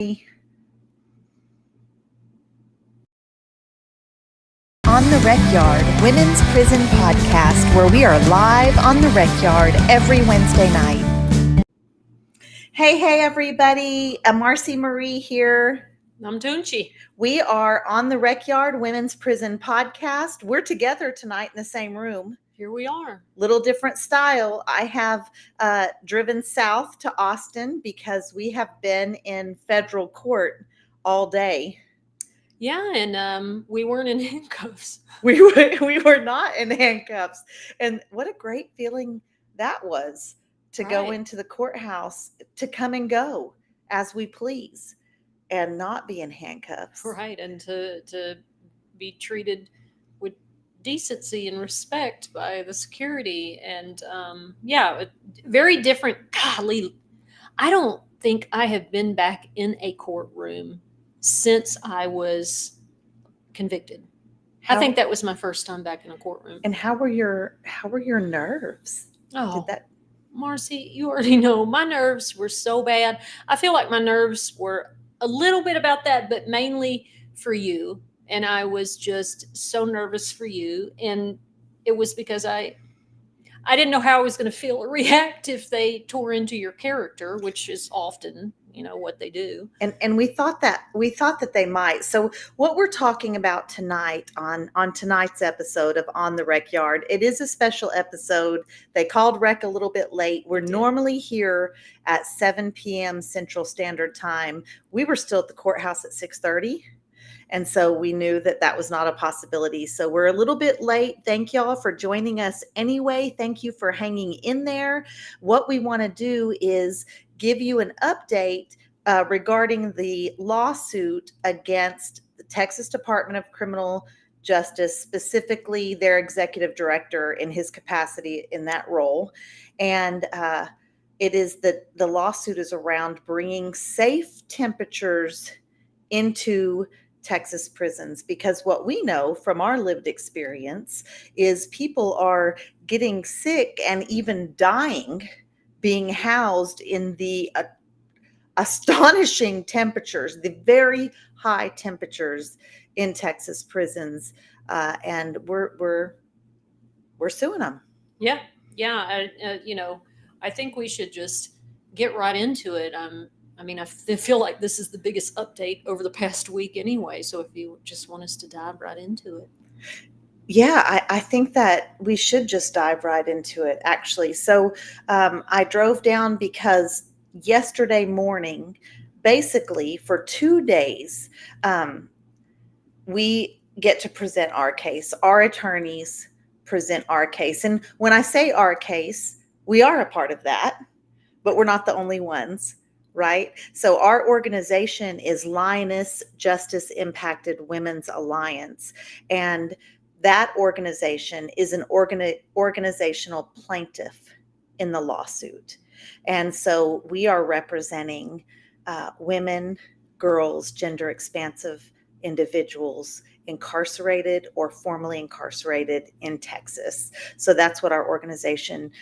On the Rec Yard, Women's Prison Podcast, where we are live on the Rec Yard every Wednesday night. Hey, everybody. Marci Marie here. I'm Toonchi. We are on the Rec Yard, Women's Prison Podcast. We're together tonight in the same room. Here we are. Little different style. I have driven south to Austin because we have been in federal court all day. Yeah, and we weren't in handcuffs. We were not in handcuffs. And what a great feeling that was to go into the courthouse, to come and go as we please and not be in handcuffs. Right, and to be treated with decency and respect by the security. And very different. Golly, I don't think I have been back in a courtroom since I was convicted. I think that was my first time back in a courtroom. And how were your nerves? Oh, Marci, you already know my nerves were so bad. I feel like my nerves were a little bit about that, but mainly for you. And I was just so nervous for you. And it was because I didn't know how I was going to feel or react if they tore into your character, which is often, what they do. And we thought that they might. So what we're talking about tonight on tonight's episode of On the Rec Yard, it is a special episode. They called Rec a little bit late. We're normally here at 7 p.m. Central Standard Time. We were still at the courthouse at 6:30. And so we knew that was not a possibility. So we're a little bit late. Thank y'all for joining us anyway. Thank you for hanging in there. What we want to do is give you an update regarding the lawsuit against the Texas Department of Criminal Justice, specifically their executive director in his capacity in that role. And it is the lawsuit is around bringing safe temperatures into Texas prisons, because what we know from our lived experience is people are getting sick and even dying being housed in the astonishing temperatures, the very high temperatures in Texas prisons, and we're suing them. Yeah. I think we should just get right into it. I feel like this is the biggest update over the past week anyway. So if you just want us to dive right into it. Yeah, I think that we should just dive right into it, actually. So I drove down because yesterday morning, basically for 2 days, we get to present our case. Our attorneys present our case. And when I say our case, we are a part of that, but we're not the only ones. Right? So our organization is Lioness Justice Impacted Women's Alliance. And that organization is an organizational plaintiff in the lawsuit. And so we are representing women, girls, gender expansive individuals incarcerated or formerly incarcerated in Texas. So that's what our organization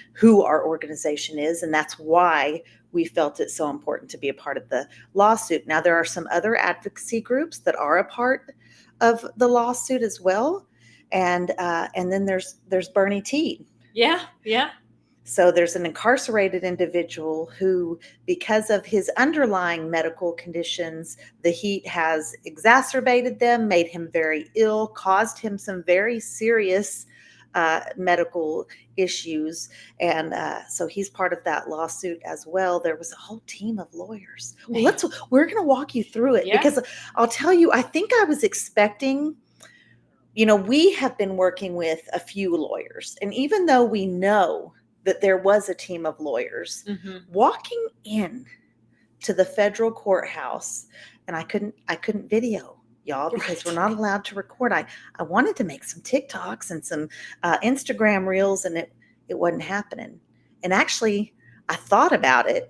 is. And that's why we felt it so important to be a part of the lawsuit. Now, there are some other advocacy groups that are a part of the lawsuit as well. And then there's Bernie Teed. Yeah. So there's an incarcerated individual who, because of his underlying medical conditions, the heat has exacerbated them, made him very ill, caused him some very serious medical issues. And so he's part of that lawsuit as well. There was a whole team of lawyers. Well, we're going to walk you through it because I'll tell you, I think I was expecting, we have been working with a few lawyers. And even though we know that there was a team of lawyers, walking in to the federal courthouse, and I couldn't video y'all because we're not allowed to record. I wanted to make some TikToks and some Instagram reels, and it wasn't happening. And actually, I thought about it,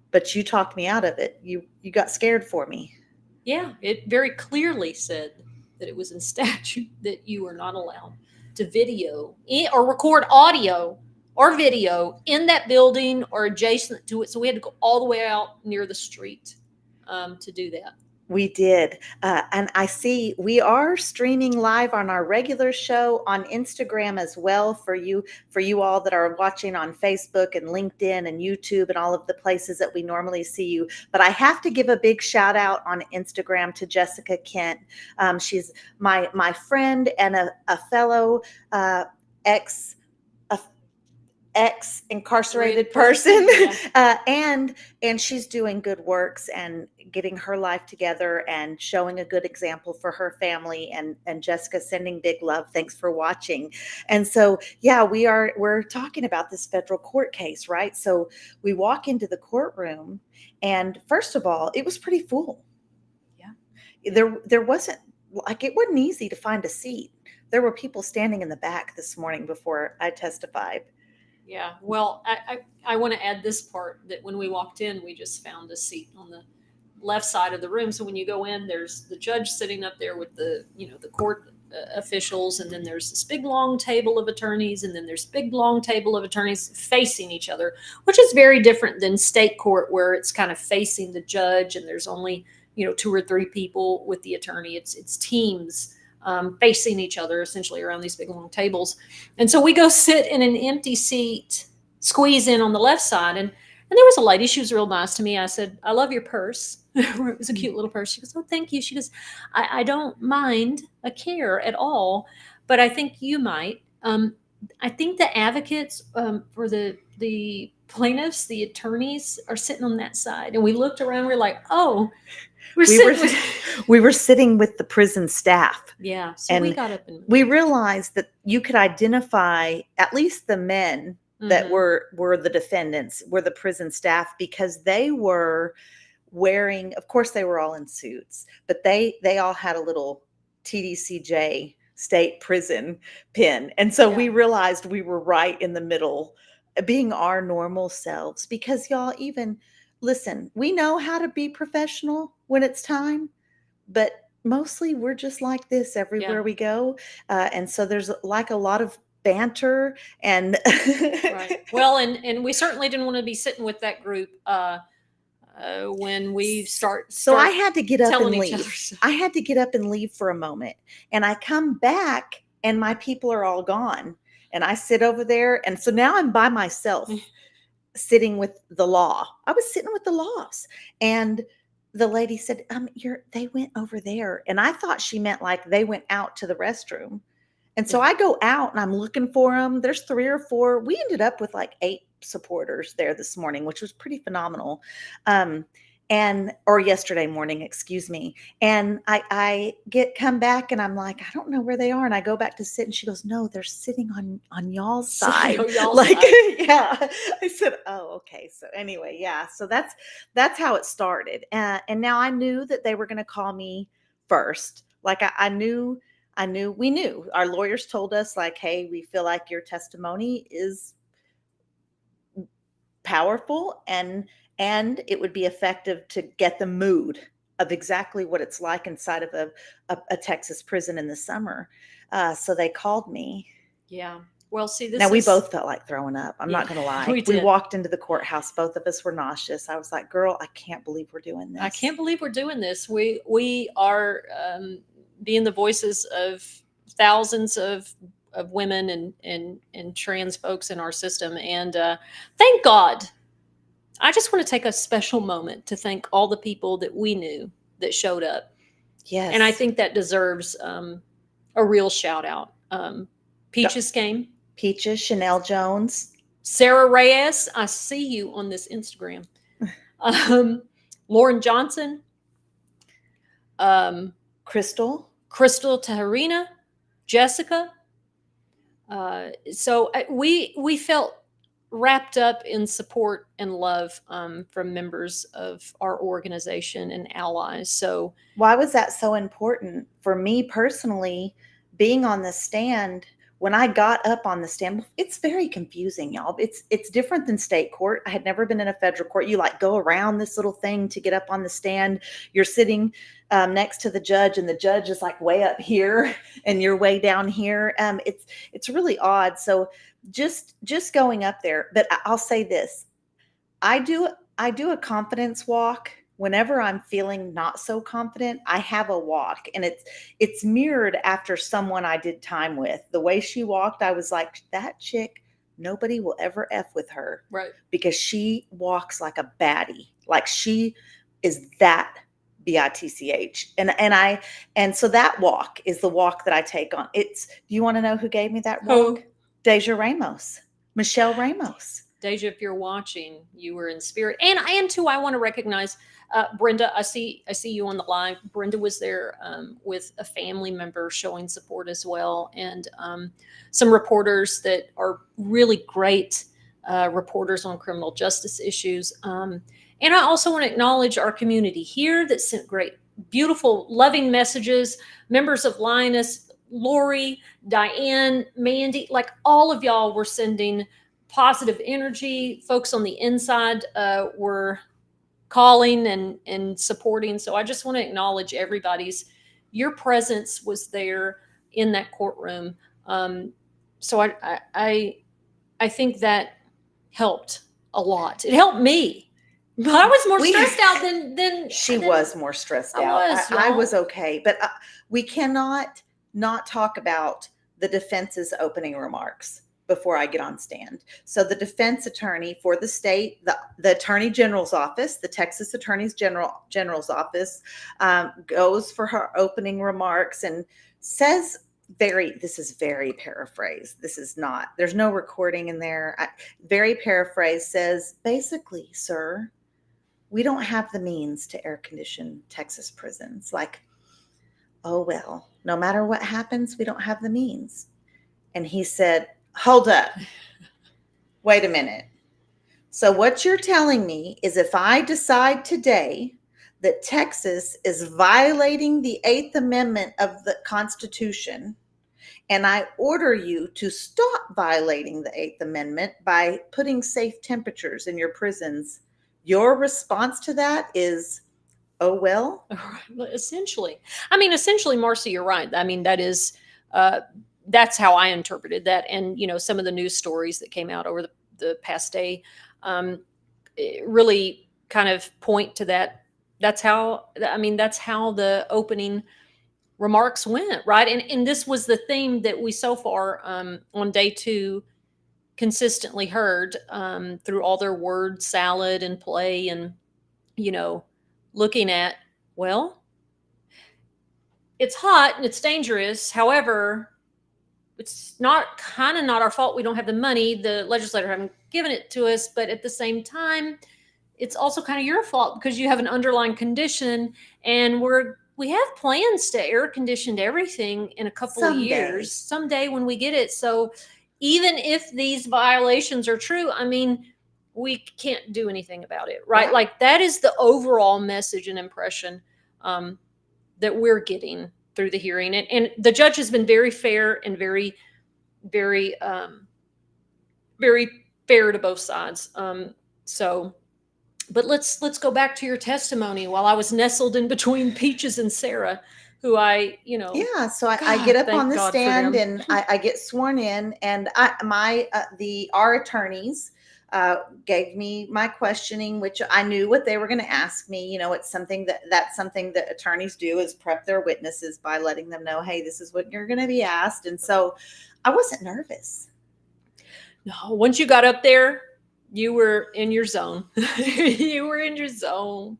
but you talked me out of it. You got scared for me. Yeah, it very clearly said that it was in statute that you are not allowed to video or record audio or video in that building or adjacent to it. So we had to go all the way out near the street to do that. We did. And I see we are streaming live on our regular show on Instagram as well for you all that are watching on Facebook and LinkedIn and YouTube and all of the places that we normally see you. But I have to give a big shout out on Instagram to Jessica Kent. She's my friend and a fellow ex incarcerated person. Yeah. And she's doing good works and getting her life together and showing a good example for her family. And Jessica, sending big love, thanks for watching. And so yeah, we're talking about this federal court case, right? So we walk into the courtroom, and first of all, it was pretty full. Yeah. There wasn't, like, it wasn't easy to find a seat. There were people standing in the back this morning before I testified. Yeah, well, I want to add this part, that when we walked in, we just found a seat on the left side of the room. So when you go in, there's the judge sitting up there with the court officials, and then there's this big long table of attorneys, and then there's big long table of attorneys facing each other, which is very different than state court, where it's kind of facing the judge and there's only 2 or 3 people with the attorney. It's teams facing each other essentially around these big long tables. And so we go sit in an empty seat, squeeze in on the left side. And there was a lady, she was real nice to me. I said, "I love your purse." It was a cute little purse. She goes, "Oh, thank you." She goes, I don't mind a care at all, but I think you might. I think the advocates for the plaintiffs, the attorneys, are sitting on that side. And we looked around, we're like, oh, we were sitting with the prison staff. Yeah. So and we got up and we realized that you could identify at least the men that were the defendants, were the prison staff, because they were wearing, of course they were all in suits, but they all had a little TDCJ state prison pin. And so we realized we were right in the middle, being our normal selves, because y'all, even listen, we know how to be professional when it's time, but mostly we're just like this everywhere we go. And so there's like a lot of banter and right. Well, and we certainly didn't want to be sitting with that group when we start so I had to get up and leave. Stuff. I had to get up and leave for a moment, and I come back and my people are all gone, and I sit over there, and so now I'm by myself sitting with the law. I was sitting with the laws, and the lady said, they went over there. And I thought she meant like they went out to the restroom. And so I go out and I'm looking for them. There's 3 or 4. We ended up with like 8 supporters there this morning, which was pretty phenomenal. Or yesterday morning, excuse me. And I come back and I'm like, I don't know where they are. And I go back to sit, and she goes, "No, they're sitting on y'all's side." Like, yeah. I said, "Oh, okay." So anyway, yeah. So that's how it started. And now I knew that they were going to call me first. Like we knew. Our lawyers told us, like, "Hey, we feel like your testimony is powerful and it would be effective to get the mood of exactly what it's like inside of a Texas prison in the summer." So they called me. Yeah. Well, see, we both felt like throwing up. I'm not going to lie. We walked into the courthouse. Both of us were nauseous. I was like, "Girl, I can't believe we're doing this. I can't believe we're doing this. We are being the voices of thousands of women and trans folks in our system. And thank God. I just want to take a special moment to thank all the people that we knew that showed up. Yes. And I think that deserves a real shout out. Peaches came. Peaches, Chanel Jones. Sarah Reyes, I see you on this Instagram. Lauren Johnson. Crystal Taharina. Jessica. So we felt wrapped up in support and love from members of our organization and allies. So why was that so important for me personally? Being on the stand, when I got up on the stand, it's very confusing, y'all. It's different than state court. I had never been in a federal court. You like go around this little thing to get up on the stand. You're sitting next to the judge, and the judge is like way up here and you're way down here. It's really odd. So just going up there. But I'll say this. I do a confidence walk whenever I'm feeling not so confident, I have a walk, and it's mirrored after someone I did time with. The way she walked, I was like, that chick, nobody will ever F with her Right. because she walks like a baddie. Like she is that bitch. And so that walk is the walk that I take on. It's Do you want to know who gave me that walk? Who? Deja Ramos. Michelle Ramos. Deja, if you're watching, you were in spirit. And too, I want to recognize Brenda. I see you on the live. Brenda was there with a family member showing support as well, and some reporters that are really great reporters on criminal justice issues. And I also want to acknowledge our community here that sent great, beautiful, loving messages. Members of Linus, Lori, Diane, Mandy, like all of y'all were sending positive energy. Folks on the inside were calling and supporting. So I just want to acknowledge everybody's. Your presence was there in that courtroom. So I think that helped a lot. It helped me. But I was more We- stressed out than She than was more stressed I out. was, I y'all. was okay, but we cannot not talk about the defense's opening remarks before I get on stand. So the defense attorney for the state, the Attorney General's office, the Texas Attorney General's office, goes for her opening remarks and says this is very paraphrased. This is not, there's no recording in there. Very paraphrased, says, basically, sir, we don't have the means to air condition Texas prisons. Like, oh, well, no matter what happens, we don't have the means. And he said, hold up. Wait a minute. So what you're telling me is if I decide today that Texas is violating the 8th Amendment of the Constitution, and I order you to stop violating the 8th Amendment by putting safe temperatures in your prisons, your response to that is, oh, well. Essentially, Marci, you're right. I mean, that's how I interpreted that. And some of the news stories that came out over the past day really kind of point to that. That's how the opening remarks went, right? And this was the theme that we so far on day 2 consistently heard through all their word salad and play, and looking at, well, it's hot and it's dangerous. However, it's not our fault we don't have the money. The legislator haven't given it to us, but at the same time, it's also kind of your fault because you have an underlying condition, and we have plans to air condition everything in a couple of years, someday when we get it. So even if these violations are true, I mean, we can't do anything about it, right? Yeah. Like that is the overall message and impression that we're getting through the hearing. And the judge has been very fair and very, very, very fair to both sides. But let's go back to your testimony while I was nestled in between Peaches and Sarah, who Yeah, so I get up thank on the God for stand them. and I get sworn in, and our attorneys gave me my questioning, which I knew what they were going to ask me. It's something that's something that attorneys do, is prep their witnesses by letting them know, hey, this is what you're going to be asked. And so I wasn't nervous. No, once you got up there, you were in your zone. You were in your zone.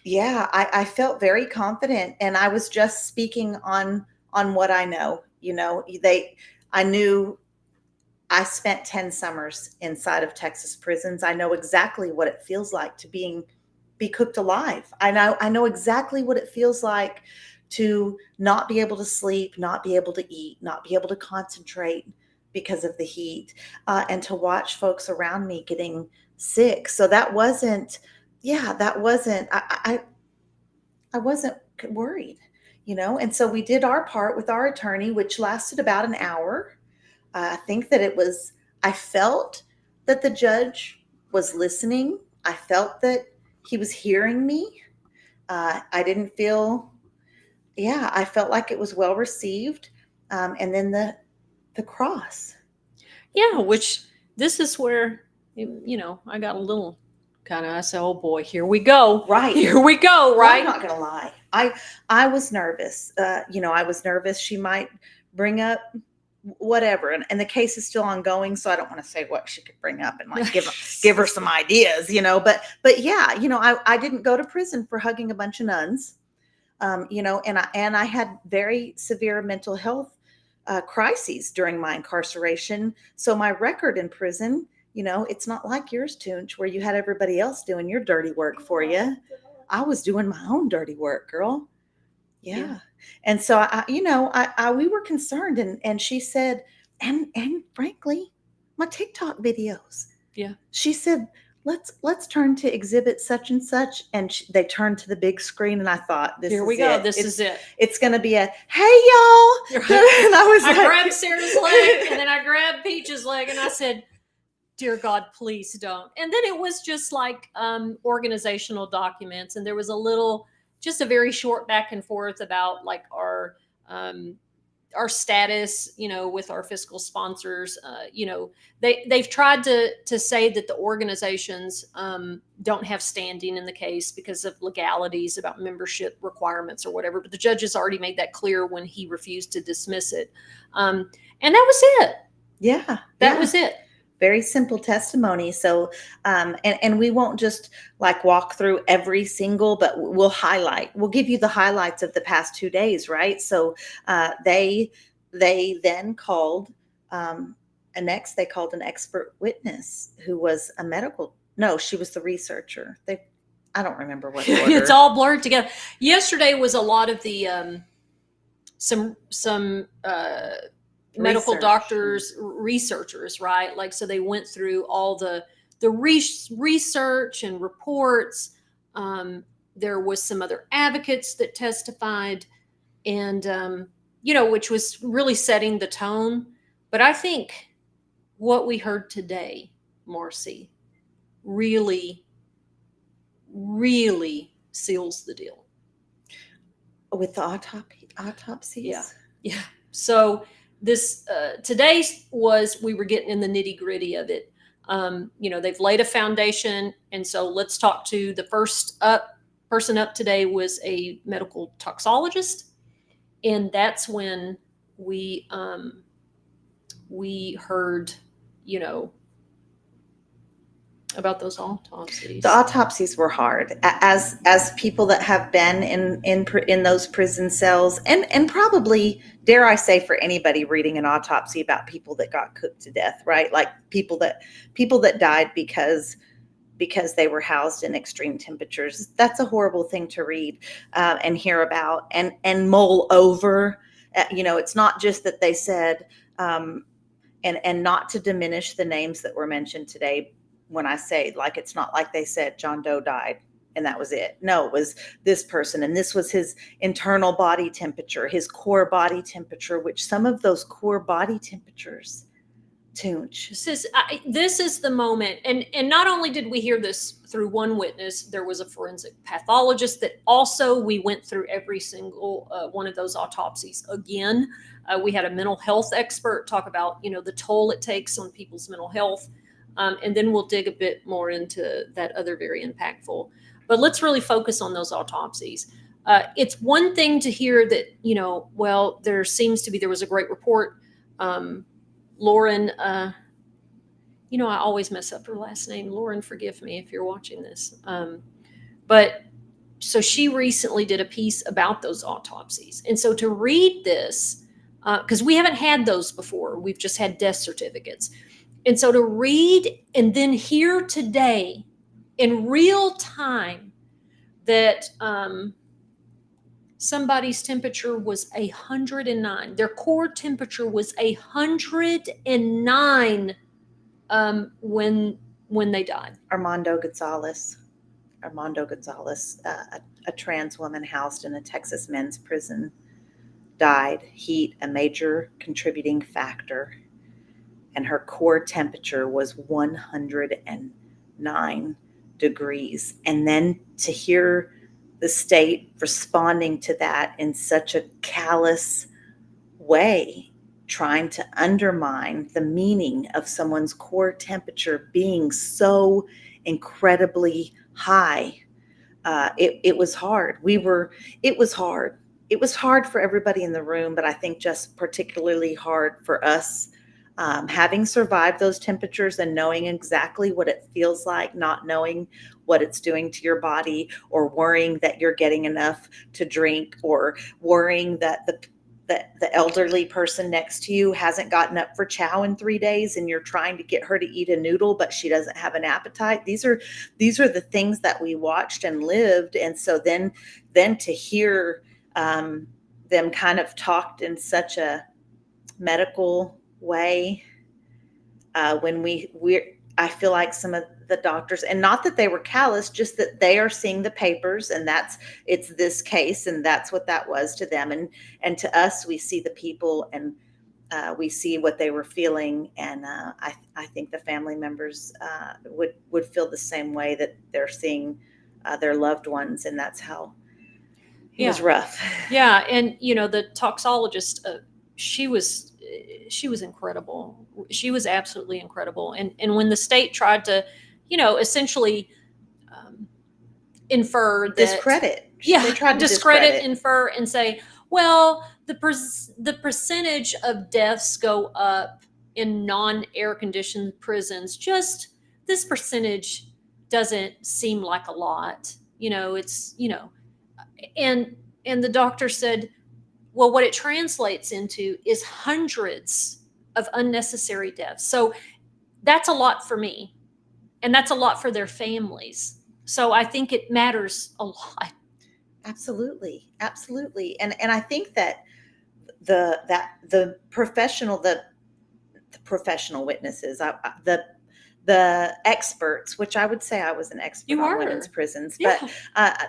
Yeah, I felt very confident, and I was just speaking on what I know. I knew I spent 10 summers inside of Texas prisons. I know exactly what it feels like to be cooked alive. I know exactly what it feels like to not be able to sleep, not be able to eat, not be able to concentrate because of the heat, and to watch folks around me getting sick. So that wasn't, I wasn't worried, And so we did our part with our attorney, which lasted about an hour. I think that I felt that the judge was listening. I felt that he was hearing me. I didn't feel, I felt like it was well received. And then the cross. Yeah, which this is where, I got a little kind of, I said, oh boy, here we go. Right. Here we go, Well, right? I'm not gonna lie. I was nervous. I was nervous she might bring up whatever, and the case is still ongoing, so I don't want to say what she could bring up and like give her some ideas, But yeah, I didn't go to prison for hugging a bunch of nuns, and I had very severe mental health crises during my incarceration. So my record in prison, it's not like yours, Toonch, where you had everybody else doing your dirty work for you. I was doing my own dirty work, girl. Yeah. And so we were concerned, and she said, and frankly, my TikTok videos. Yeah. She said, let's turn to exhibit such and such, and they turned to the big screen, and I thought, Here we go. This is it. It's going to be a hey y'all. Right. And I grabbed Sarah's leg, and then I grabbed Peach's leg, and I said, dear God, please don't. And then it was just like organizational documents, and there was just a very short back and forth about like our status, with our fiscal sponsors. They've tried to say that the organizations don't have standing in the case because of legalities about membership requirements or whatever. But the judge has already made that clear when he refused to dismiss it. And that was it. Yeah. That was it. Very simple testimony. So, and we won't just like walk through every single, but we'll give you the highlights of the past 2 days, right? So, they then called, they called an expert witness who was she was the researcher. I don't remember what order. It's all blurred together. Yesterday was a lot of the, some medical doctors, researchers, right? Like, so they went through all the research and reports. There was some other advocates that testified, and which was really setting the tone. But I think what we heard today, Marci, really, really seals the deal with the autopsies. Yeah. So this today we were getting in the nitty gritty of it. They've laid a foundation, and so let's talk to the first person up today was a medical toxologist, and that's when we heard about those autopsies. The autopsies were hard, as people that have been in those prison cells, and probably, dare I say, for anybody reading an autopsy about people that got cooked to death, right? Like people that died because they were housed in extreme temperatures. That's a horrible thing to read and hear about and mull over. It's not just that they said, and not to diminish the names that were mentioned today. When I say, like, it's not like they said John Doe died and that was it. No, it was this person, and this was his internal body temperature, his core body temperature, which some of those core body temperatures, Toonch. This is the moment, and not only did we hear this through one witness, there was a forensic pathologist that also we went through every single one of those autopsies again. We had a mental health expert talk about the toll it takes on people's mental health. And then we'll dig a bit more into that other very impactful. But let's really focus on those autopsies. It's one thing to hear that, there was a great report. Lauren, I always mess up her last name. Lauren, forgive me if you're watching this. But so she recently did a piece about those autopsies. And so to read this, because we haven't had those before, we've just had death certificates. And so to read and then hear today in real time that somebody's temperature was 109, their core temperature was 109 when they died. Armando Gonzalez, a trans woman housed in a Texas men's prison, died. Heat, a major contributing factor. And her core temperature was 109 degrees. And then to hear the state responding to that in such a callous way, trying to undermine the meaning of someone's core temperature being so incredibly high. It was hard. It was hard. It was hard for everybody in the room, but I think just particularly hard for us, having survived those temperatures and knowing exactly what it feels like, not knowing what it's doing to your body, or worrying that you're getting enough to drink, or worrying that the elderly person next to you hasn't gotten up for chow in 3 days and you're trying to get her to eat a noodle, but she doesn't have an appetite. These are the things that we watched and lived. And so then to hear them kind of talked in such a medical way, when I feel like some of the doctors, and not that they were callous, just that they are seeing the papers, and it's this case, and that's what that was to them. And to us, we see the people, and we see what they were feeling. And I think the family members would feel the same way, that they're seeing their loved ones, and that's how it was rough. Yeah. And, the toxologist, she was incredible. She was absolutely incredible. And when the state tried to, essentially infer that, Discredit. They tried to discredit, infer, and say, well, the percentage of deaths go up in non-air conditioned prisons. Just this percentage doesn't seem like a lot. It's, and the doctor said, well, what it translates into is hundreds of unnecessary deaths. So that's a lot for me, and that's a lot for their families. So I think it matters a lot. Absolutely. And I think that the professional witnesses, the experts, which I would say I was an expert on women's prisons, but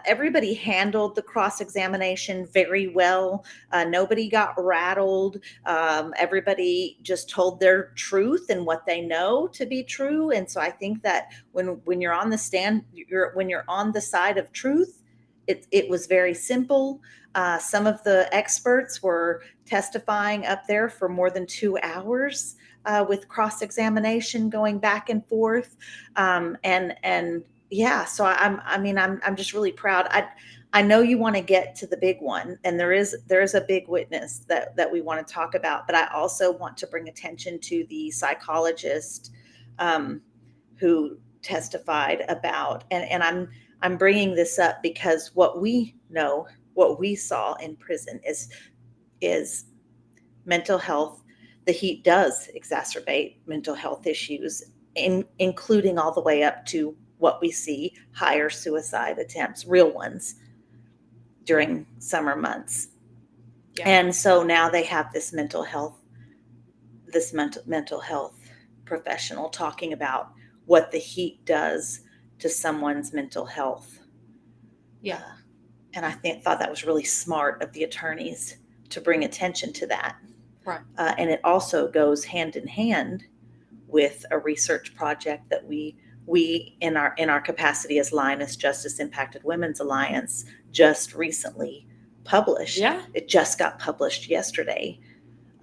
everybody handled the cross-examination very well. Nobody got rattled. Everybody just told their truth and what they know to be true. And so I think that when you're on the stand, when you're on the side of truth, it was very simple. Some of the experts were testifying up there for more than 2 hours, with cross-examination going back and forth. And yeah, so I'm just really proud. I know you want to get to the big one, and there is a big witness that we want to talk about, but I also want to bring attention to the psychologist who testified about, and I'm bringing this up because what we know, what we saw in prison is mental health. The heat does exacerbate mental health issues, including all the way up to what we see, higher suicide attempts, real ones, during summer months. Yeah. And so now they have this mental health professional talking about what the heat does to someone's mental health. Yeah. And I thought that was really smart of the attorneys to bring attention to that. Right. And it also goes hand in hand with a research project that we in our capacity as Lioness Justice Impacted Women's Alliance just recently published. Yeah. It just got published yesterday.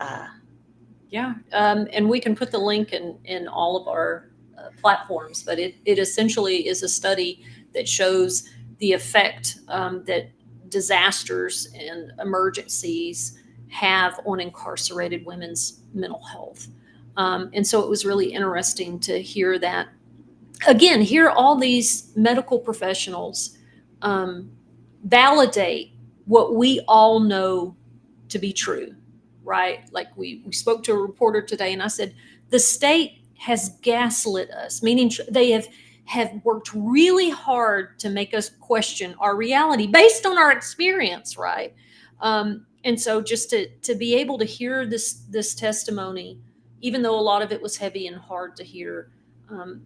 And we can put the link in all of our platforms, but it essentially is a study that shows the effect that disasters and emergencies have on incarcerated women's mental health. And so it was really interesting to hear that. Again, hear all these medical professionals validate what we all know to be true, right? Like we spoke to a reporter today, and I said, the state has gaslit us, meaning they have worked really hard to make us question our reality based on our experience, right? And so just to be able to hear this testimony, even though a lot of it was heavy and hard to hear,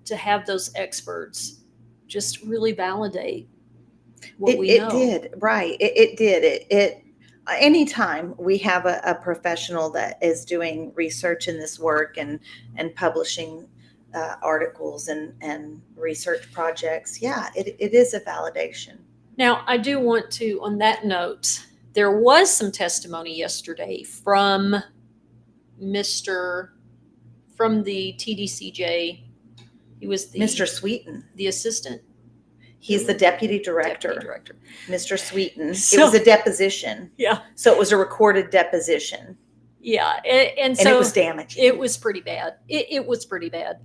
to have those experts just really validate what we know. It did, right. It did. Anytime we have a professional that is doing research in this work and publishing articles and research projects, it is a validation. Now, I do want to, on that note, there was some testimony yesterday from the TDCJ. He was Mr. Sweeten. the assistant. He's the deputy director. Deputy director. Mr. Sweeten. So- it was a deposition. Yeah. So it was a recorded deposition. Yeah. And And so it was damaging. it was pretty bad. It was pretty bad.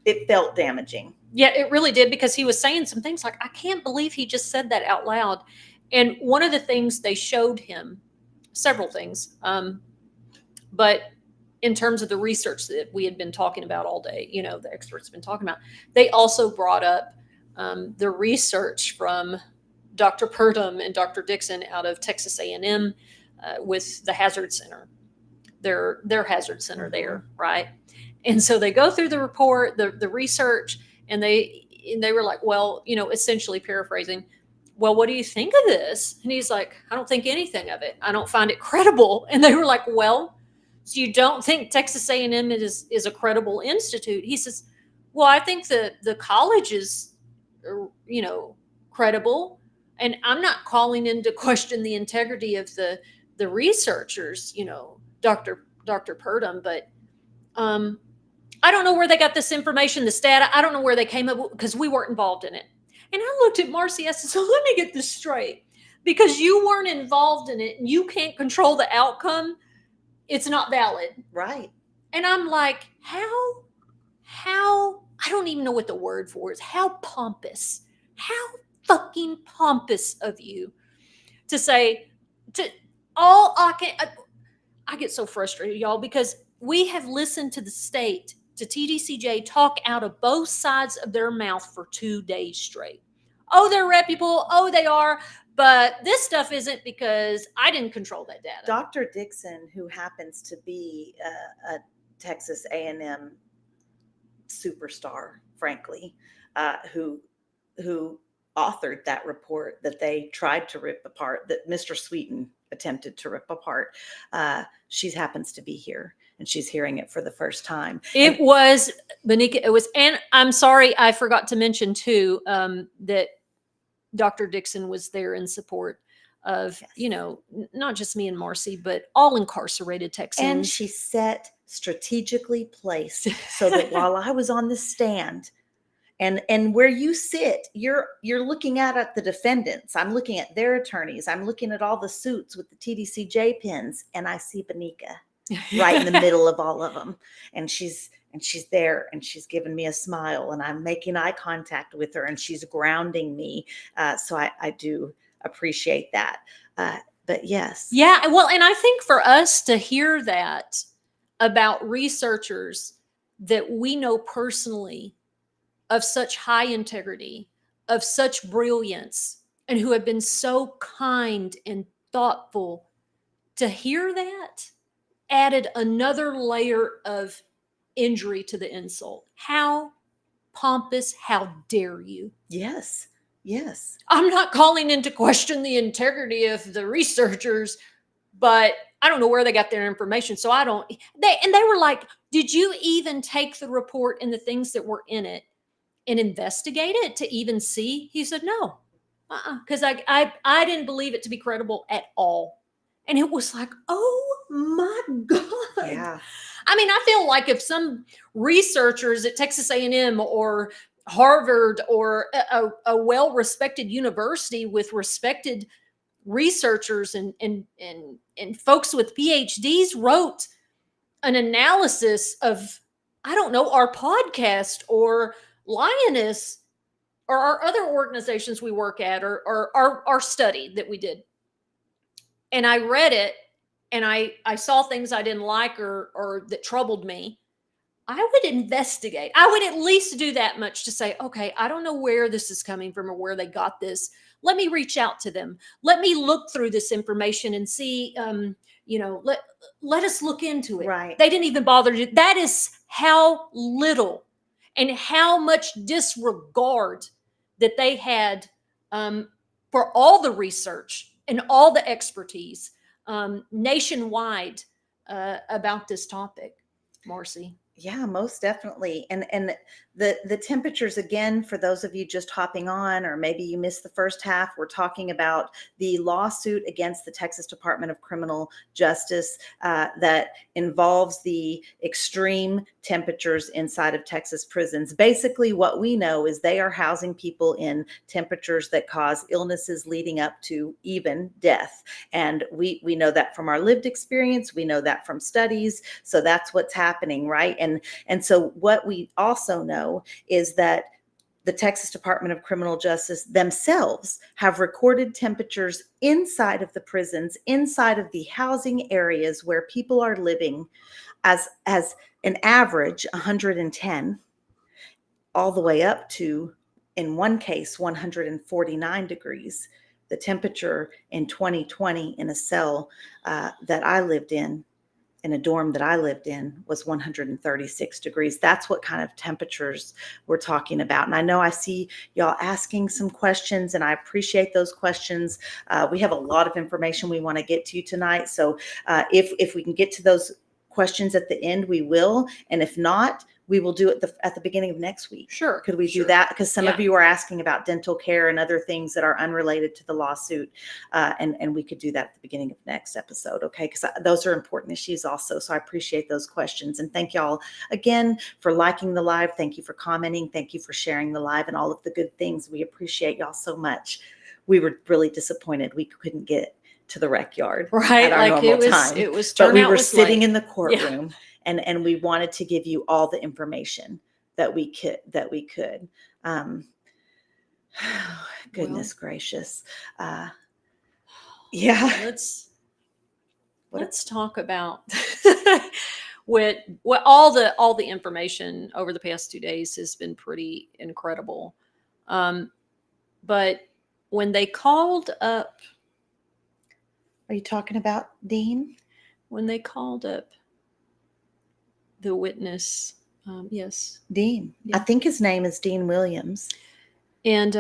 It felt damaging. Yeah, it really did, because he was saying some things like, I can't believe he just said that out loud. And one of the things they showed him, several things, but in terms of the research that we had been talking about all day, you know, the experts have been talking about, they also brought up the research from Dr. Purdom and Dr. Dixon out of Texas A&M with the Hazard Center, their Hazard Center there, right? And so they go through the report, the research, and they were like, well, you know, essentially paraphrasing, well, what do you think of this? And he's like, I don't think anything of it. I don't find it credible. And they were like, well, so you don't think Texas A&M is a credible institute? He says, well, I think the college is, you know, credible. And I'm not calling into question the integrity of the researchers, you know, Dr. Purdom, but I don't know where they got this information, this data. I don't know where they came up, because we weren't involved in it. And I looked at Marci, I said, so let me get this straight. Because you weren't involved in it and you can't control the outcome, it's not valid. Right. And I'm like, how, I don't even know what the word for is. How pompous, how fucking pompous of you to say, I get so frustrated, y'all, because we have listened to the state, to TDCJ, talk out of both sides of their mouth for 2 days straight. Oh, they're reputable. Oh, they are. But this stuff isn't, because I didn't control that data. Dr. Dixon, who happens to be a Texas A&M superstar, frankly, who authored that report that they tried to rip apart, that Mr. Sweeten attempted to rip apart. She happens to be here, and she's hearing it for the first time. It was, Benika, it was, and I'm sorry, I forgot to mention too, that Dr. Dixon was there in support of, you know, not just me and Marci, but all incarcerated Texans. And she sat strategically placed so that while I was on the stand, and where you sit, you're looking at the defendants. I'm looking at their attorneys. I'm looking at all the suits with the TDCJ pins, and I see Benika right in the middle of all of them. And she's there, and she's giving me a smile, and I'm making eye contact with her, and she's grounding me. So I do appreciate that. But yes. Yeah. Well, and I think for us to hear that about researchers that we know personally, of such high integrity, of such brilliance, and who have been so kind and thoughtful, to hear that added another layer of injury to the insult. How pompous, how dare you? Yes. Yes. I'm not calling into question the integrity of the researchers, but I don't know where they got their information. So they were like, did you even take the report and the things that were in it and investigate it to even see? He said, no, because I didn't believe it to be credible at all. And it was like, oh my God. Yeah. I mean, I feel like if some researchers at Texas A&M or Harvard or a well-respected university with respected researchers and folks with PhDs wrote an analysis of, I don't know, our podcast or Lioness or our other organizations we work at, or our study that we did, and I read it and I saw things I didn't like or that troubled me, I would investigate. I would at least do that much to say, okay, I don't know where this is coming from or where they got this. Let me reach out to them. Let me look through this information and see, let us look into it. Right. They didn't even bother to. That is how little and how much disregard that they had for all the research and all the expertise nationwide about this topic, Marci. Yeah, most definitely. And the temperatures, again, for those of you just hopping on, or maybe you missed the first half, we're talking about the lawsuit against the Texas Department of Criminal Justice that involves the extreme temperatures inside of Texas prisons. Basically, what we know is they are housing people in temperatures that cause illnesses leading up to even death. And we know that from our lived experience. We know that from studies. So that's what's happening, right? And so what we also know is that the Texas Department of Criminal Justice themselves have recorded temperatures inside of the prisons, inside of the housing areas where people are living, as an average 110, all the way up to, in one case, 149 degrees. The temperature in 2020 in a cell that I lived in a dorm that I lived in, was 136 degrees. That's what kind of temperatures we're talking about. And I know I see y'all asking some questions, and I appreciate those questions. We have a lot of information we want to get to tonight. So if we can get to those questions at the end, we will. And if not, we will do it at the beginning of next week. Sure. Could we sure. do that? Because some Yeah. of you are asking about dental care and other things that are unrelated to the lawsuit. And we could do that at the beginning of next episode. Okay. Because those are important issues also. So I appreciate those questions. And thank y'all again for liking the live. Thank you for commenting. Thank you for sharing the live and all of the good things. We appreciate y'all so much. We were really disappointed we couldn't get to the rec yard Right. at our Like normal time. it was But we turnout were was sitting late. in the courtroom, and we wanted to give you all the information that we could. Goodness gracious. Yeah. Let's talk about what all the information over the past 2 days has been pretty incredible. But when they called up, Are you talking about Dean? when they called up the witness, yes, Dean. Yeah. I think his name is Dean Williams. and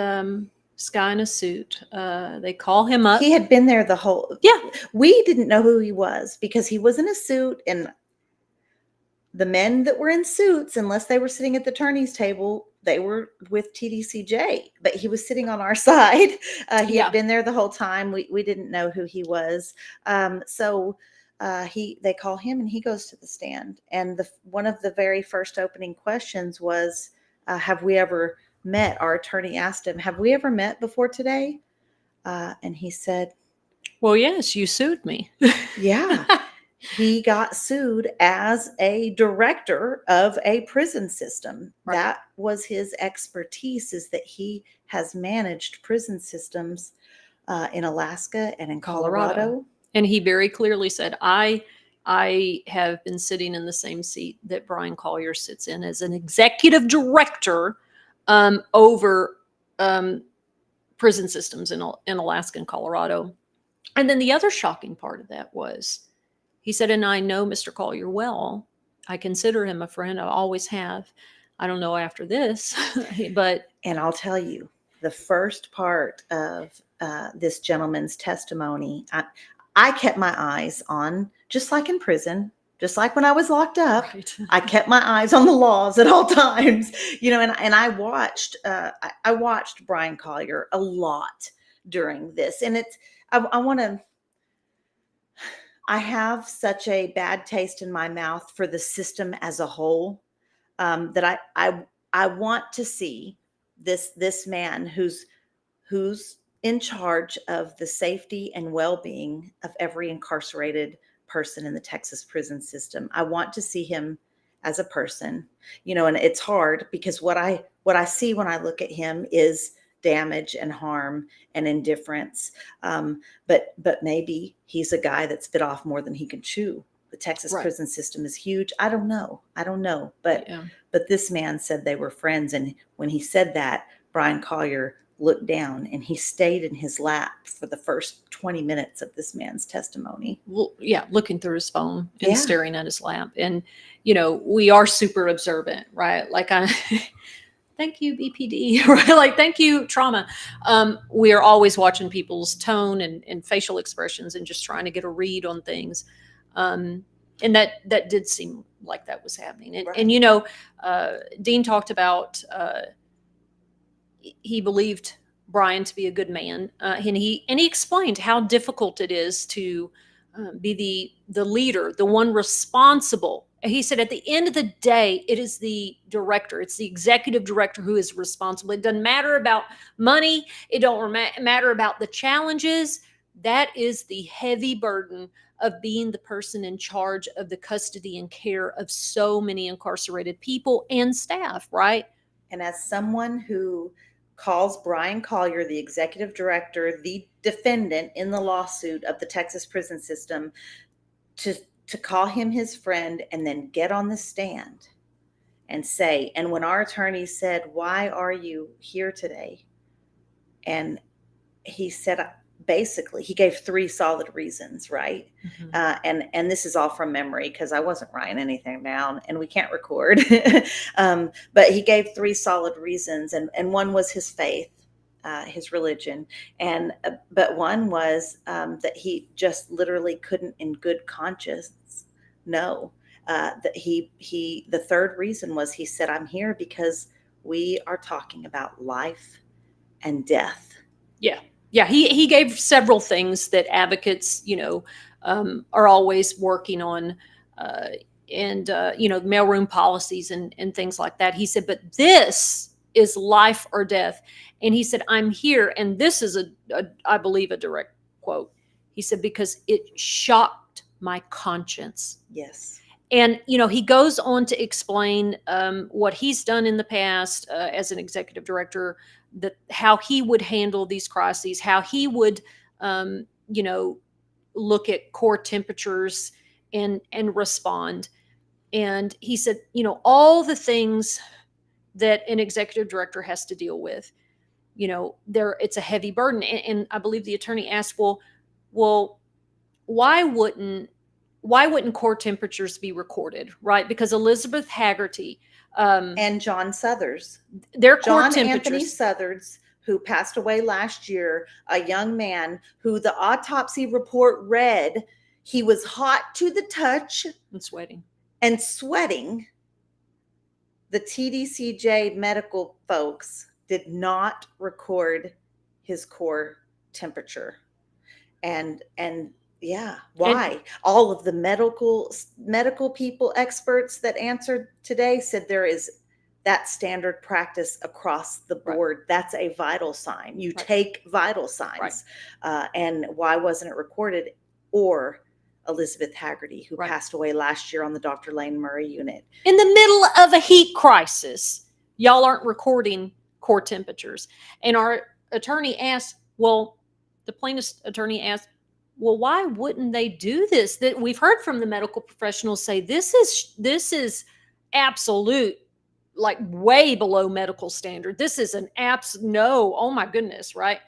this guy in a suit, they call him up. He had been there the whole. Yeah. We didn't know who he was because he was in a suit, and the men that were in suits, unless they were sitting at the attorney's table, they were with TDCJ, but he was sitting on our side. He Yeah. had been there the whole time. We didn't know who he was. So they call him, and he goes to the stand. And one of the very first opening questions was, have we ever met? Our attorney asked him, have we ever met before today? And he said, Well, yes, you sued me. yeah. He got sued as a director of a prison system. Right. That was his expertise, is that he has managed prison systems in Alaska and in Colorado. And he very clearly said, I have been sitting in the same seat that Brian Collier sits in as an executive director over prison systems in Alaska and Colorado. And then the other shocking part of that was, he said, and I know Mr. Collier well. I consider him a friend. I always have. I don't know after this, but. And I'll tell you, the first part of this gentleman's testimony, I kept my eyes on, just like in prison, just like when I was locked up, Right. I kept my eyes on the laws at all times, and I watched Brian Collier a lot during this. And I have such a bad taste in my mouth for the system as a whole, that I want to see this man who's in charge of the safety and well-being of every incarcerated person in the Texas prison system. I want to see him as a person, and it's hard because what I see when I look at him is damage and harm and indifference. But maybe he's a guy that's bit off more than he can chew. The Texas Right. prison system is huge. I don't know. But Yeah. but this man said they were friends, and when he said that, Brian Collier looked down and he stayed in his lap for the first 20 minutes of this man's testimony. Well, yeah, looking through his phone and Yeah. staring at his lap. And, we are super observant, right? Like thank you, BPD, right? Like, thank you, trauma. We are always watching people's tone and facial expressions and just trying to get a read on things. And that did seem like that was happening. And, Right. Dean talked about he believed Brian to be a good man, and he explained how difficult it is to be the leader, the one responsible. He said, at the end of the day, it is the director, it's the executive director who is responsible. It doesn't matter about money. It don't matter about the challenges. That is the heavy burden of being the person in charge of the custody and care of so many incarcerated people and staff, right? And as someone who calls Brian Collier, the executive director, the defendant in the lawsuit of the Texas prison system, to call him his friend and then get on the stand and say, and when our attorney said, "Why are you here today?" And he said, basically, he gave 3 solid reasons, right? And this is all from memory because I wasn't writing anything down and we can't record. But he gave 3 solid reasons, and one was his faith, his religion, and but one was that he just literally couldn't, in good conscience, know that the third reason was, he said, "I'm here because we are talking about life and death." Yeah, he gave several things that advocates, are always working on, and mailroom policies and things like that. He said, but this is life or death. And he said, I'm here, and this is I believe, a direct quote. He said, because it shocked my conscience. Yes. And he goes on to explain what he's done in the past as an executive director, how he would handle these crises, how he would, look at core temperatures and respond. And he said, all the things that an executive director has to deal with, it's a heavy burden. And I believe the attorney asked, well, why wouldn't core temperatures be recorded, right? Because Elizabeth Haggerty and John Suthers, their core John temperatures. Anthony Suthers, who passed away last year, a young man who the autopsy report read he was hot to the touch and sweating. The TDCJ medical folks did not record his core temperature. And yeah, why? And all of the medical people, experts that answered today said there is that standard practice across the board. Right. That's a vital sign. You take vital signs. Right. And why wasn't it recorded? Or Elizabeth Haggerty, who passed away last year on the Dr. Lane Murray unit. In the middle of a heat crisis, y'all aren't recording core temperatures. And our attorney asked, the plaintiff's attorney asked, why wouldn't they do this? That we've heard from the medical professionals say this is absolute, like way below medical standard. This is an no. Oh my goodness, right?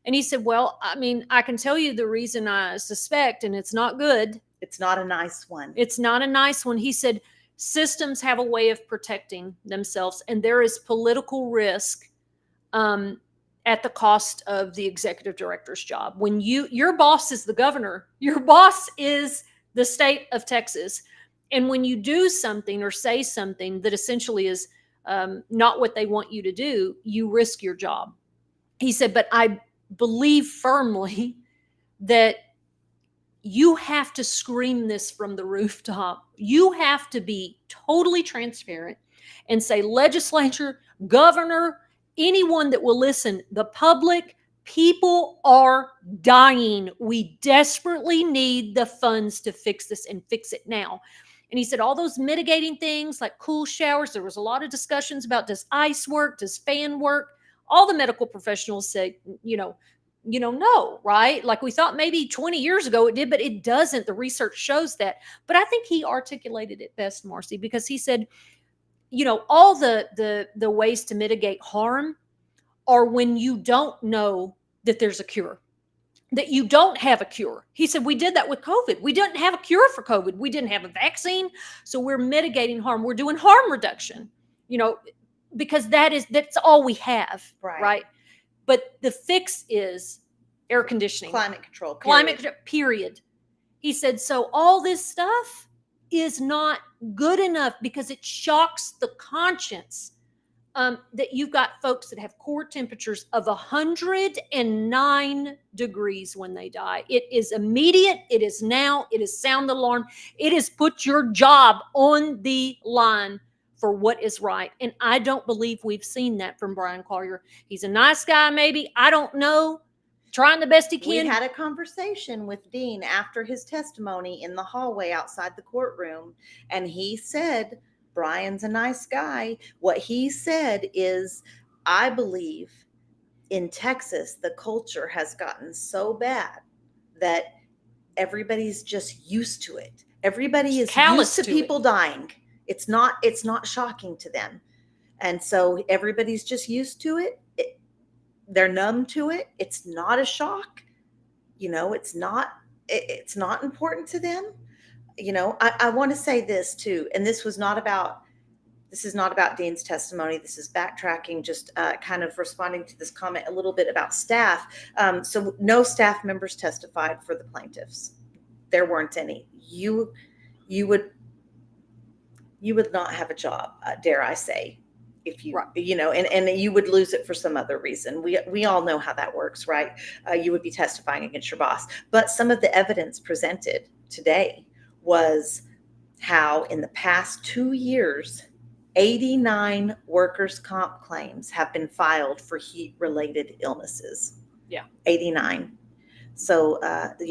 And he said, I can tell you the reason I suspect, and it's not good. It's not a nice one. It's not a nice one. He said, systems have a way of protecting themselves, and there is political risk at the cost of the executive director's job. When your boss is the governor, your boss is the state of Texas. And when you do something or say something that essentially is not what they want you to do, you risk your job. He said, but I believe firmly that you have to scream this from the rooftop. You have to be totally transparent and say, legislature, governor, anyone that will listen, the public, people are dying. We desperately need the funds to fix this and fix it now. And he said all those mitigating things like cool showers, there was a lot of discussions about, does ice work? Does fan work? All the medical professionals say, no, right? Like we thought maybe 20 years ago it did, but it doesn't. The research shows that. But I think he articulated it best, Marci, because he said, all the ways to mitigate harm are when you don't know that there's a cure, that you don't have a cure. He said, we did that with COVID. We didn't have a cure for COVID. We didn't have a vaccine. So we're mitigating harm. We're doing harm reduction, because that's all we have. Right. But the fix is air conditioning, climate control, period. He said, so all this stuff, is not good enough because it shocks the conscience that you've got folks that have core temperatures of 109 degrees when they die. It is immediate. It is now. It is sound alarm. It has put your job on the line for what is right. And I don't believe we've seen that from Brian Collier. He's a nice guy, maybe. I don't know. Trying the best he We can. had a conversation with Dean after his testimony in the hallway outside the courtroom, and he said, Brian's a nice guy. What he said is, I believe in Texas, the culture has gotten so bad that everybody's just used to it. Everybody is Callous used to people dying. It's not shocking to them. And so everybody's just used to it. They're numb to it. It's not a shock. It's not important to them. I want to say this too, and this is not about Dean's testimony. This is backtracking, just kind of responding to this comment a little bit about staff. So no staff members testified for the plaintiffs. There weren't any. You would not have a job, dare I say, if you, Right. And you would lose it for some other reason. We all know how that works, right? You would be testifying against your boss. But some of the evidence presented today was how in the past 2 years, 89 workers' comp claims have been filed for heat-related illnesses. Yeah. 89. So, Well,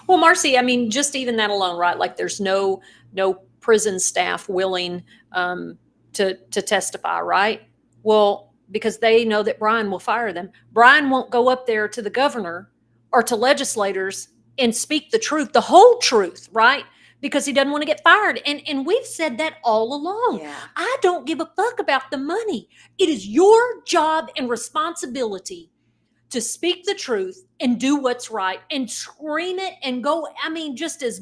Marci, I mean, just even that alone, right? Like there's no prison staff willing to testify, right? Well, because they know that Brian will fire them. Brian won't go up there to the governor or to legislators and speak the truth, the whole truth, right? Because he doesn't want to get fired. And we've said that all along. yeah. I don't give a fuck about the money. It is your job and responsibility to speak the truth and do what's right and scream it and go. I mean, just as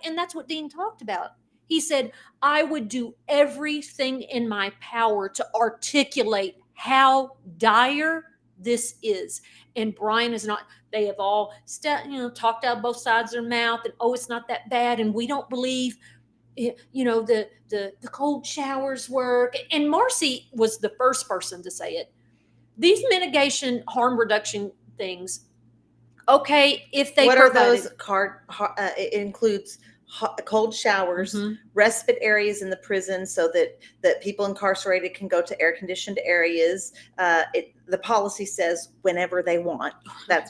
and that's what Dean talked about. He said, I would do everything in my power to articulate how dire this is. And Brian is not. They have all talked out both sides of their mouth and, oh, it's not that bad. And we don't believe the cold showers work. And Marci was the first person to say it. These mitigation harm reduction things, okay, if they what provided, are those it includes cold showers, respite areas in the prison so that people incarcerated can go to air conditioned areas. The policy says whenever they want.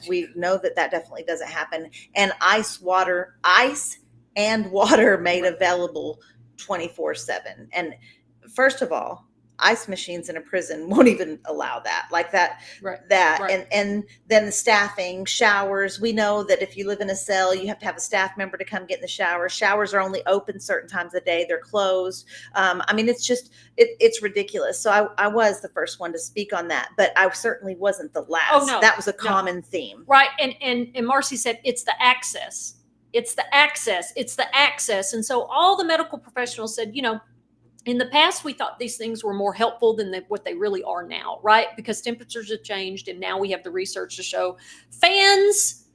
We know that definitely doesn't happen. And ice and water made available 24/7. And first of all, ice machines in a prison won't even allow that, like that, right. And then the staffing, showers. We know that if you live in a cell, you have to have a staff member to come get in the shower. Showers are only open certain times of the day. They're closed. I mean, it's just, it's ridiculous. So I was the first one to speak on that, but I certainly wasn't the last. Oh, no, that was a common theme. Right. And Marci said, it's the access. It's the access. It's the access. And so all the medical professionals said, in the past, we thought these things were more helpful than what they really are now, right? Because temperatures have changed, and now we have the research to show fans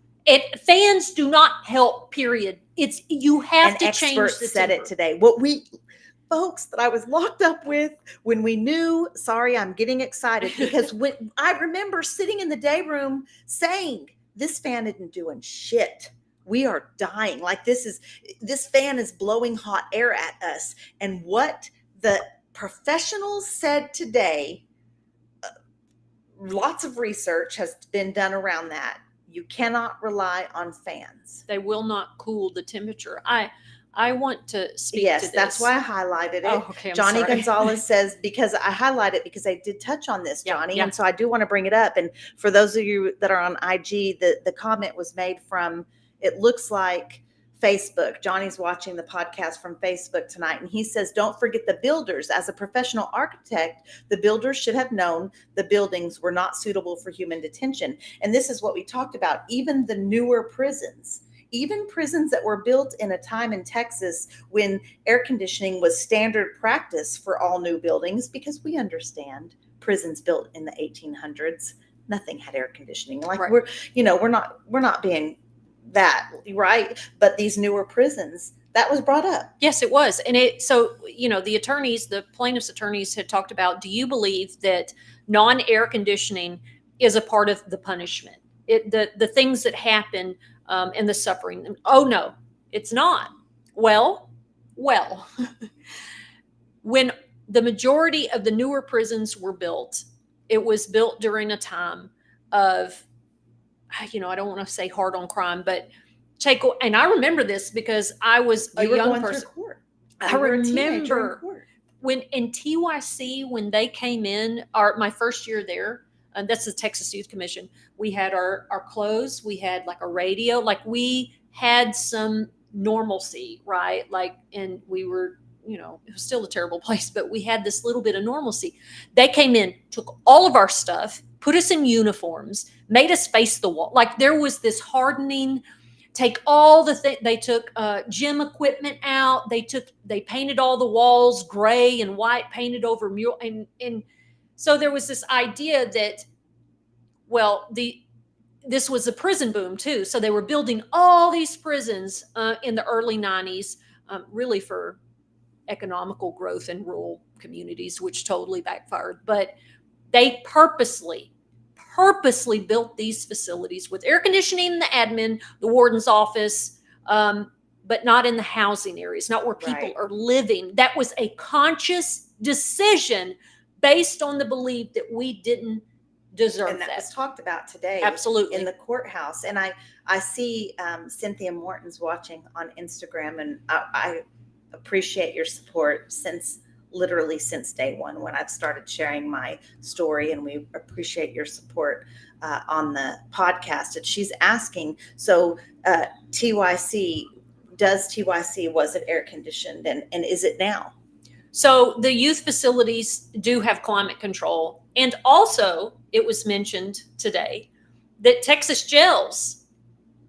do not help, period. You have to change the experts said it today. Folks that I was locked up with when we knew, sorry, I'm getting excited because when I remember sitting in the day room saying, this fan isn't doing shit. We are dying. Like this fan is blowing hot air at us. And what the professionals said today, lots of research has been done around that. You cannot rely on fans. They will not cool the temperature. I want to speak to this. That's why I highlighted it. Oh, okay, Johnny Gonzalez says, because I highlight it because I did touch on this, Johnny. Yeah. And so I do want to bring it up. And for those of you that are on IG, the comment was made from, it looks like Facebook. Johnny's watching the podcast from Facebook tonight. And he says, don't forget the builders. As a professional architect, the builders should have known the buildings were not suitable for human detention. And this is what we talked about. Even the newer prisons, even prisons that were built in a time in Texas when air conditioning was standard practice for all new buildings, because we understand prisons built in the 1800s, nothing had air conditioning. Like right. we're not being that, right? But these newer prisons, That was brought up. Yes, it was. And so, the plaintiff's attorneys had talked about, do you believe that non-air conditioning is a part of the punishment? The things that happen, and the suffering. Oh, no, it's not. Well, when the majority of the newer prisons were built, it was built during a time of, I don't want to say hard on crime, but and I remember this because I was a young person. Court. I remember when in TYC, when they came in, my first year there, and that's the Texas Youth Commission, we had our clothes, we had like a radio, like we had some normalcy, right? Like, and we were, it was still a terrible place, but we had this little bit of normalcy. They came in, took all of our stuff, put us in uniforms, made us face the wall. Like there was this hardening. Take all the they took gym equipment out. They painted all the walls gray and white, painted over mural, and so there was this idea that, well, this was a prison boom too. So they were building all these prisons in the early 90s, really for economical growth in rural communities, which totally backfired. But they purposely built these facilities with air conditioning in the admin, the warden's office, but not in the housing areas, not where people are living. That was a conscious decision based on the belief that we didn't deserve and that was talked about today. Absolutely. In the courthouse. And I see Cynthia Morton's watching on Instagram, and I appreciate your support literally since day one when I've started sharing my story, and we appreciate your support on the podcast. And she's asking, so TYC, was it air conditioned, and is it now? So the youth facilities do have climate control. And also, it was mentioned today that Texas jails,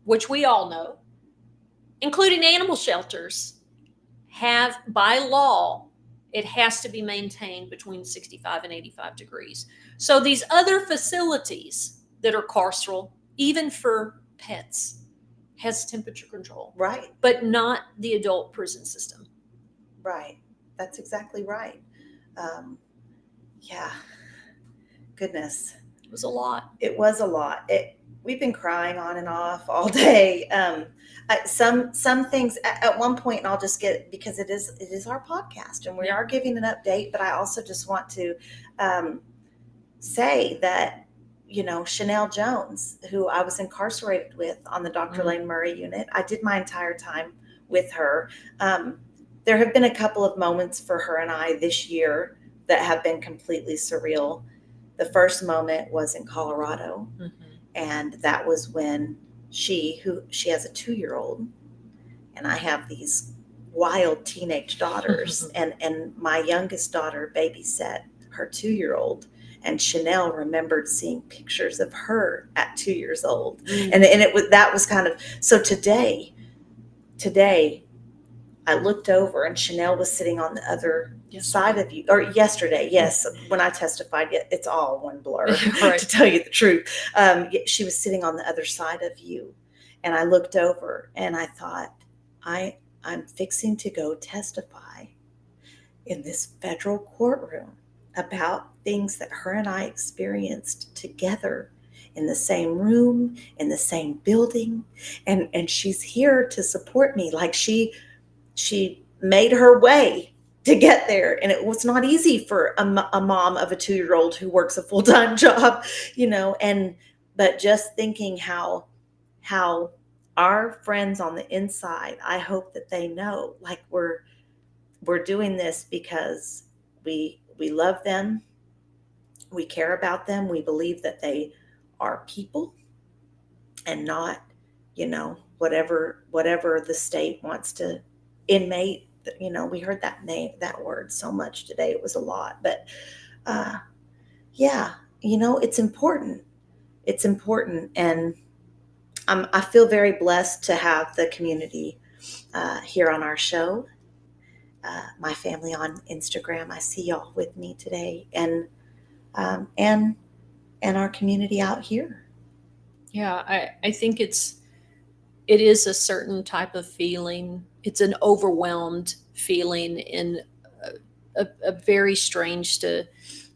which we all know, including animal shelters, have by law, it has to be maintained between 65 and 85 degrees. So these other facilities that are carceral, even for pets, has temperature control. Right. But not the adult prison system. Right. That's exactly right. Yeah. Goodness. It was a lot. It was a lot. We've been crying on and off all day. Some things at one point, and I'll just get, because it is our podcast and we are giving an update, but I also just want to say that, Chanel Jones, who I was incarcerated with on the Dr. Lane Murray unit, I did my entire time with her. There have been a couple of moments for her and I this year that have been completely surreal. The first moment was in Colorado. Mm-hmm. And that was when she has a 2-year-old, and I have these wild teenage daughters, and my youngest daughter babysat her 2-year-old, and Chanel remembered seeing pictures of her at 2 years old. Mm-hmm. And that was kind of, so today I looked over and Chanel was sitting on the other side of you, or yesterday. Yes. When I testified, it's all one blur right. To tell you the truth. She was sitting on the other side of you. And I looked over and I thought, I'm fixing to go testify in this federal courtroom about things that her and I experienced together in the same room, in the same building. And she's here to support me. Like she made her way to get there. And it was not easy for a mom of a 2-year-old who works a full-time job, but just thinking how our friends on the inside, I hope that they know, like we're doing this because we love them. We care about them. We believe that they are people and not, whatever the state wants to inmate. We heard that word so much today. It was a lot, but it's important. It's important. And I feel very blessed to have the community here on our show. My family on Instagram, I see y'all with me today, and our community out here. Yeah, I think it's it is a certain type of feeling. It's an overwhelmed feeling in a very strange to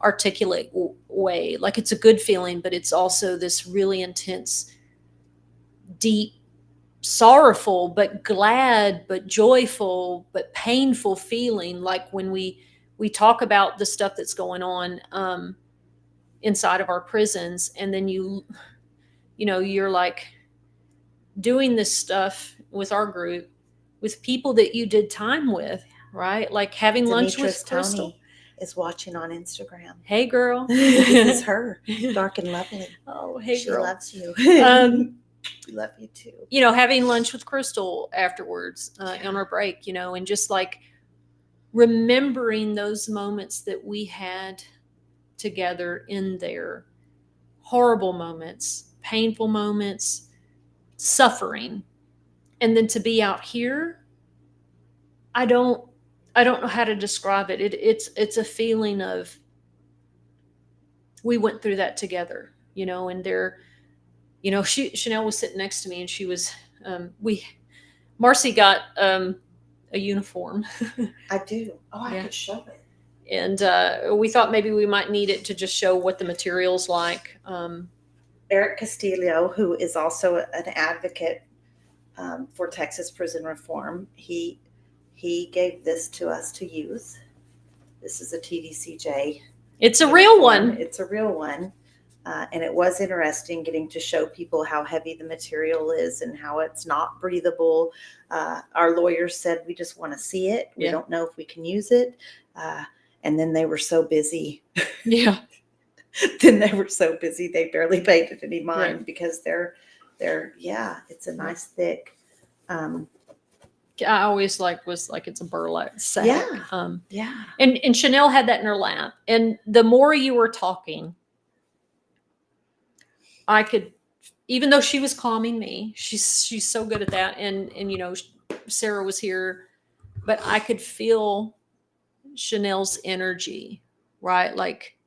articulate way. Like it's a good feeling, but it's also this really intense, deep, sorrowful, but glad, but joyful, but painful feeling. Like when we talk about the stuff that's going on inside of our prisons, and then you're like doing this stuff with our group with people that you did time with, right? Like having lunch with Crystal. Tony is watching on Instagram. Hey, girl. This is her, dark and lovely. Oh, hey, she girl. loves you. We love you too. Having lunch with Crystal afterwards on our break, and just like remembering those moments that we had together in there, horrible moments, painful moments, suffering, and then to be out here, I don't know how to describe it. It's a feeling of we went through that together, and there, Chanel was sitting next to me, and she was Marci got a uniform. I do. Oh, I could show it. And we thought maybe we might need it to just show what the material's like. Eric Castillo, who is also an advocate for Texas prison reform, he gave this to us to use. This is a TDCJ. It's a real one. It's a real one. And it was interesting getting to show people how heavy the material is and how it's not breathable. Our lawyers said, we just want to see it. We don't know if we can use it. And then they were so busy. Yeah. Then they were so busy they barely paid it any mind, right, because they're it's a nice thick. I always was like it's a burlap sack. Yeah. And Chanel had that in her lap. And the more you were talking, I could, even though she was calming me, she's so good at that. And Sarah was here, but I could feel Chanel's energy, right? Like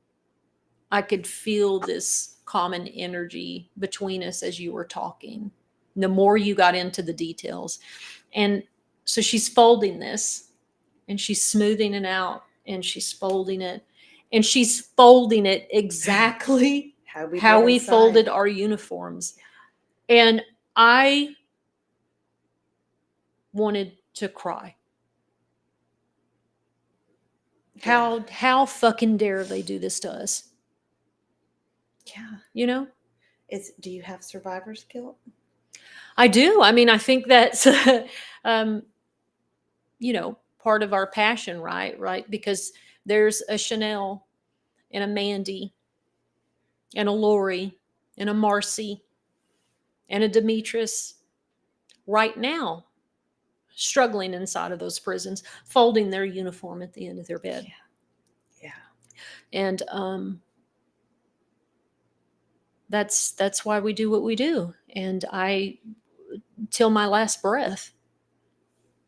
I could feel this common energy between us as you were talking. The more you got into the details. And so she's folding this and she's smoothing it out and she's folding it and she's folding it exactly how we folded our uniforms. And I wanted to cry. How fucking dare they do this to us? Yeah. Do you have survivor's guilt? I do. I mean, I think that's, part of our passion, right? Because there's a Chanel and a Mandy and a Lori and a Marci and a Demetris right now struggling inside of those prisons, folding their uniform at the end of their bed. Yeah. And that's why we do what we do. And till my last breath,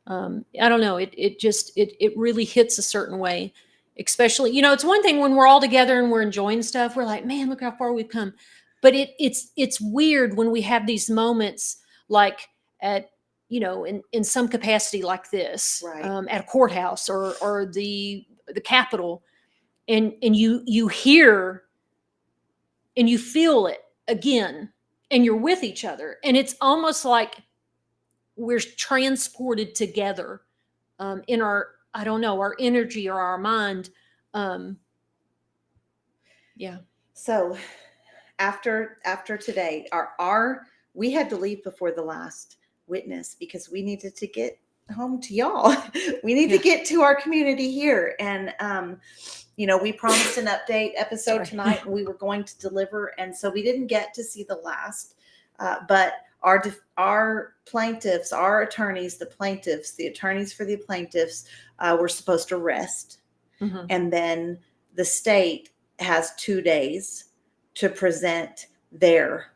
I don't know, it really hits a certain way, especially, it's one thing when we're all together and we're enjoying stuff, we're like, man, look how far we've come. But it's weird when we have these moments like at, in some capacity like this, right, at a courthouse or the Capitol, and you hear and you feel it again, and you're with each other, and it's almost like we're transported together in our, I don't know, our energy or our mind. Yeah. So after today, we had to leave before the last witness because we needed to get home to y'all. We need to get to our community here. And, we promised an update episode tonight and we were going to deliver. And so we didn't get to see the last, but our plaintiffs, our attorneys, the attorneys for the plaintiffs were supposed to rest. Mm-hmm. And then the state has 2 days to present their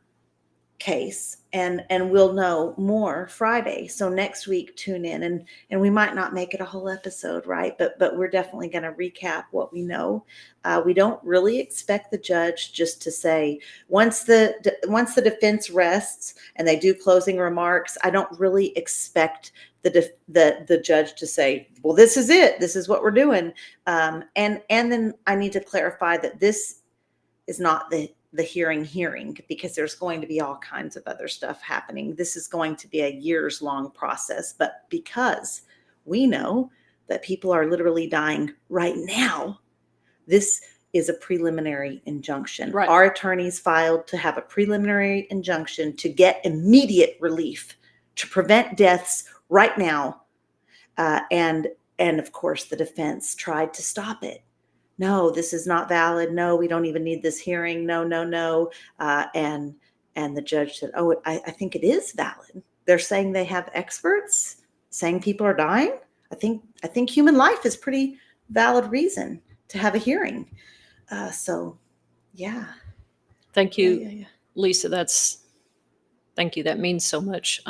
case, and we'll know more Friday. So next week tune in, and we might not make it a whole episode, right? But we're definitely going to recap what we know. We don't really expect the judge just to say once the defense rests and they do closing remarks. I don't really expect the judge to say, well, this is it, this is what we're doing, and then I need to clarify that this is not the hearing, because there's going to be all kinds of other stuff happening. This is going to be a years long process, but because we know that people are literally dying right now, this is a preliminary injunction. Right. Our attorneys filed to have a preliminary injunction to get immediate relief, to prevent deaths right now. And of course, the defense tried to stop it. No, this is not valid. No, we don't even need this hearing. No. And the judge said, oh, I think it is valid. They're saying they have experts saying people are dying. I think human life is pretty valid reason to have a hearing. So, yeah. Thank you, Yeah. Lisa. Thank you. That means so much.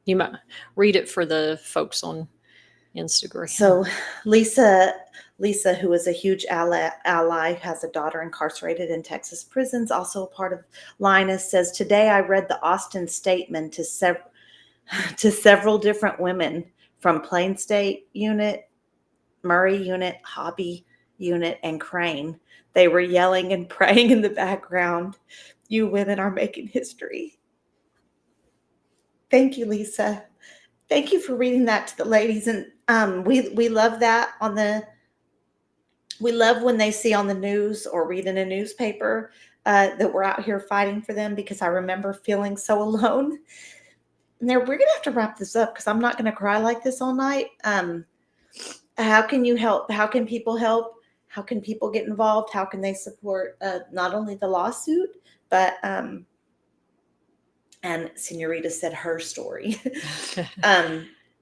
You might read it for the folks on Instagram. So Lisa, who is a huge ally, has a daughter incarcerated in Texas prisons, also a part of Linus, says, today I read the Austin statement to several different women from Plain State Unit, Murray Unit, Hobby Unit, and Crane. They were yelling and praying in the background. You women are making history. Thank you, Lisa. Thank you for reading that to the ladies. And we love that we love when they see on the news or read in a newspaper that we're out here fighting for them, because I remember feeling so alone. Now we're going to have to wrap this up because I'm not going to cry like this all night. How can you help? How can people help? How can people get involved? How can they support not only the lawsuit, but and Senorita said her story.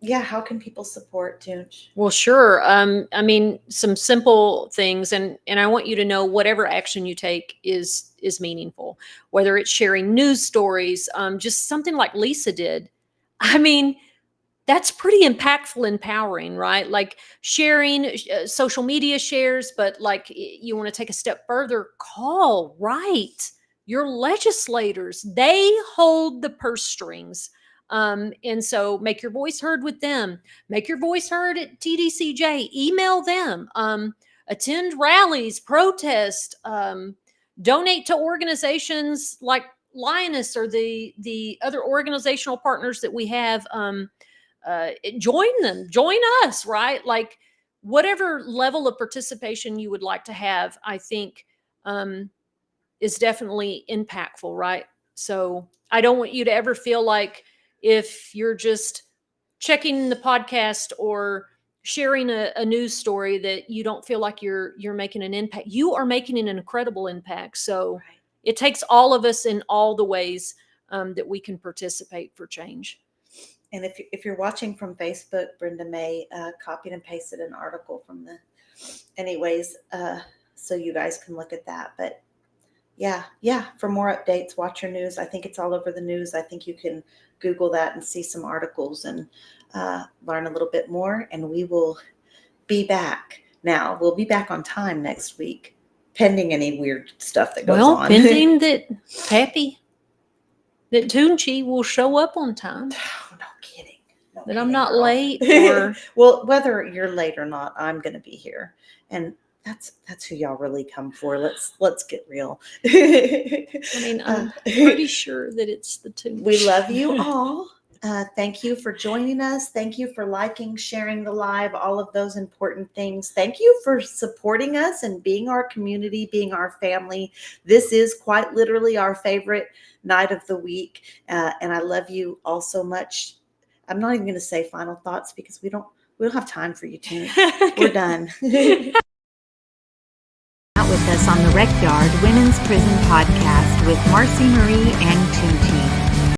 Yeah, how can people support Toonchi? Well, sure. I mean, some simple things, and I want you to know whatever action you take is meaningful. Whether it's sharing news stories, just something like Lisa did. I mean, that's pretty impactful, empowering, right? Like sharing social media shares, but like you want to take a step further, write your legislators. They hold the purse strings. And so make your voice heard with them. Make your voice heard at TDCJ. Email them. Attend rallies, protest, donate to organizations like Linus or the other organizational partners that we have. Join them. Join us, right? Like whatever level of participation you would like to have, I think is definitely impactful, right? So I don't want you to ever feel like if you're just checking the podcast or sharing a news story that you don't feel like you're making an impact. You are making an incredible impact. So Right. It takes all of us in all the ways that we can participate for change. And if you're watching from Facebook, Brenda May copied and pasted an article from anyways, so you guys can look at that. But yeah, for more updates, watch your news. I think it's all over the news. I think you can Google that and see some articles and learn a little bit more. And we will be back. Now, we'll be back on time next week, pending any weird stuff that goes on. Pending that Toonchi will show up on time. Oh, no kidding. No That kidding, I'm not girl. late or Well, whether you're late or not, I'm going to be here. And that's who y'all really come for. Let's get real. I mean, I'm pretty sure that it's the Toonchi. We love you all. Thank you for joining us. Thank you for liking, sharing the live, all of those important things. Thank you for supporting us and being our community, being our family. This is quite literally our favorite night of the week. And I love you all so much. I'm not even going to say final thoughts because we don't have time for you too. We're done. With us on the Recyard Women's Prison Podcast with Marci, Marie, and Toonchi.